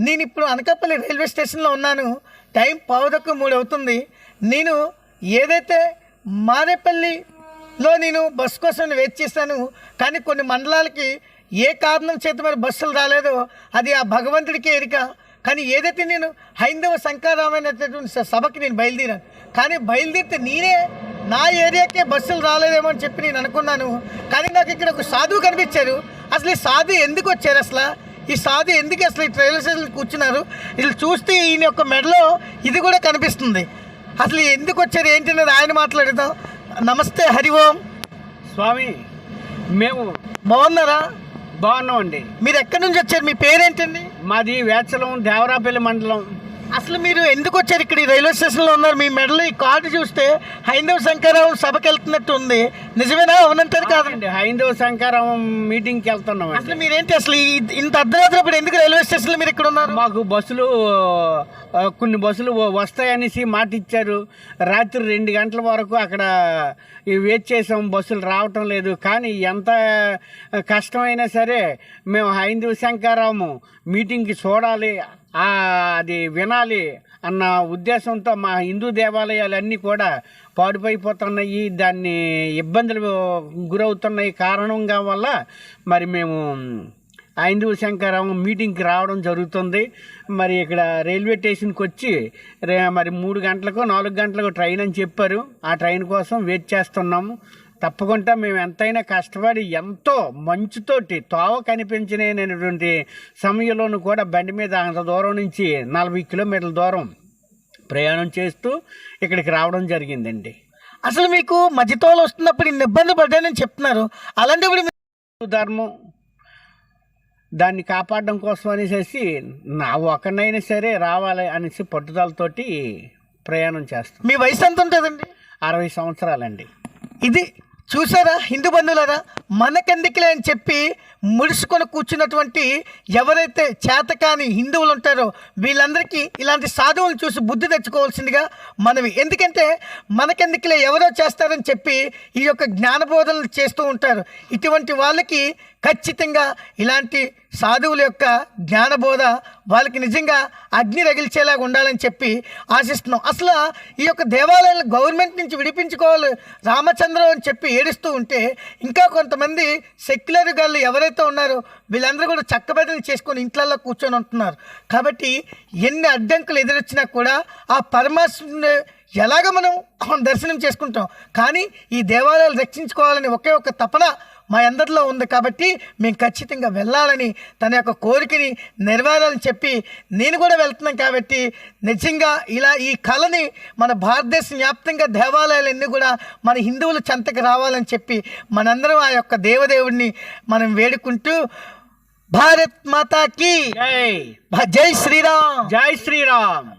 నేను ఇప్పుడు అనకాపల్లి రైల్వే స్టేషన్లో ఉన్నాను. టైం 2:15 అవుతుంది. నేను ఏదైతే మారేపల్లిలో నేను బస్సు కోసం వెయిట్ చేశాను, కానీ కొన్ని మండలాలకి ఏ కారణం చేత మరి బస్సులు రాలేదో అది ఆ భగవంతుడికే ఎరిక. కానీ ఏదైతే నేను హైందవ శంకరామైనటువంటి సభకి నేను బయలుదేరాను, కానీ బయలుదేరితే నేనే నా ఏరియాకే బస్సులు రాలేదేమో అని చెప్పి నేను అనుకున్నాను. కానీ నాకు ఇక్కడ ఒక సాధువు కనిపించారు. అసలు ఈ సాధు ఎందుకు వచ్చారు, అసలు ఈ సాధు ఎందుకు అసలు ఈ రైల్వే స్టేషన్ కూర్చున్నారు? వీళ్ళు చూస్తే ఈయన యొక్క మెడలో ఇది కూడా కనిపిస్తుంది. అసలు ఎందుకు వచ్చారు ఏంటనేది ఆయన మాట్లాడదాం. నమస్తే, హరి ఓం స్వామి. మేము బాగున్నారా? బాగున్నామండి. మీరు ఎక్కడి నుంచి వచ్చారు? మీ పేరేంటండి? మాది వేచలం దేవరాపల్లి మండలం. అసలు మీరు ఎందుకు వచ్చారు? ఇక్కడ ఈ రైల్వే స్టేషన్లో ఉన్నారు. మీ మెడలో ఈ కార్డు చూస్తే హైందవ శంకరావం సభకి వెళ్తున్నట్టు ఉంది. నిజమేనా? అవునంటారు కాదండి? హైందవ శంకరావం మీటింగ్కి వెళ్తున్నాం. అసలు మీరేంటి అసలు ఇంత అర్ధరాత్రి ఎందుకు రైల్వే స్టేషన్లో మీరు ఇక్కడ ఉన్నారు? మాకు బస్సులు కొన్ని బస్సులు వస్తాయనేసి మాట ఇచ్చారు. రాత్రి 2 గంటల వరకు అక్కడ వెయిట్ చేసాం, బస్సులు రావటం లేదు. కానీ ఎంత కష్టమైనా సరే మేము హైందవ శంకరావం మీటింగ్కి చూడాలి, అది వినాలి అన్న ఉద్దేశంతో మా హిందూ దేవాలయాలన్నీ కూడా పాడుపైపోతున్నాయి, దాన్ని ఇబ్బందులు గురవుతున్నాయి. కారణంగా వల్ల మరి మేము హైందవ శంకరావం మీటింగ్కి రావడం జరుగుతుంది. మరి ఇక్కడ రైల్వే స్టేషన్కి వచ్చి మరి 3 గంటలకు 4 గంటలకు ట్రైన్ అని చెప్పారు. ఆ ట్రైన్ కోసం వెయిట్ చేస్తున్నాము. తప్పకుండా మేము ఎంతైనా కష్టపడి ఎంతో మంచుతోటి తోవ కనిపించినటువంటి సమయంలోనూ కూడా బండి మీద అంత దూరం నుంచి 40 కిలోమీటర్ల దూరం ప్రయాణం చేస్తూ ఇక్కడికి రావడం జరిగిందండి. అసలు మీకు మధ్యతోలు వస్తున్నప్పుడు ఇన్ని ఇబ్బంది పడ్డానని చెప్తున్నారు. అలాంటప్పుడు ధర్మం దాన్ని కాపాడడం కోసం అనేసి నా ఒకరినైనా సరే రావాలి అనేసి పట్టుదలతోటి ప్రయాణం చేస్తాం. మీ వయసు ఎంత ఉంటుందండి? 60 సంవత్సరాలండి. ఇది చూసారా హిందూ బంధువులారా, మనకెందుకులే అని చెప్పి ముడుచుకొని కూర్చున్నటువంటి ఎవరైతే చేతకాని హిందువులు ఉంటారో వీళ్ళందరికీ ఇలాంటి సాధువులను చూసి బుద్ధి తెచ్చుకోవాల్సిందిగా మనవి. ఎందుకంటే మనకెందుకులే ఎవరో చేస్తారని చెప్పి ఈ యొక్క జ్ఞానబోధనలు చేస్తూ ఉంటారు. ఇటువంటి వాళ్ళకి ఖచ్చితంగా ఇలాంటి సాధువుల యొక్క జ్ఞానబోధ వాళ్ళకి నిజంగా అగ్ని రగిల్చేలాగా ఉండాలని చెప్పి ఆశిస్తున్నాం. అసలు ఈ యొక్క దేవాలయాలను గవర్నమెంట్ నుంచి విడిపించుకోవాలి రామచంద్రం అని చెప్పి ఏడుస్తూ ఉంటే ఇంకా కొంతమంది సెక్యులర్ గాళ్ళు ఎవరైతే ఉన్నారో వీళ్ళందరూ కూడా చక్కబెద్దలు చేసుకొని ఇంట్లలో కూర్చొని ఉంటున్నారు. కాబట్టి ఎన్ని అడ్డంకులు ఎదురొచ్చినా కూడా ఆ పరమాత్ముని ఎలాగ మనం దర్శనం చేసుకుంటాం. కానీ ఈ దేవాలయాలు రక్షించుకోవాలని ఒకే ఒక తపన మా అందరిలో ఉంది. కాబట్టి మేము ఖచ్చితంగా వెళ్ళాలని తన యొక్క కోరికని నెరవేరాలని చెప్పి నేను కూడా వెళ్తున్నాను. కాబట్టి నిజంగా ఇలా ఈ కళని మన భారతదేశం వ్యాప్తంగా దేవాలయాలన్నీ కూడా మన హిందువులు చెంతకు రావాలని చెప్పి మనందరం ఆ యొక్క దేవదేవుడిని మనం వేడుకుంటూ భారత్ మాతాకి జై జై శ్రీరామ్, జై శ్రీరామ్.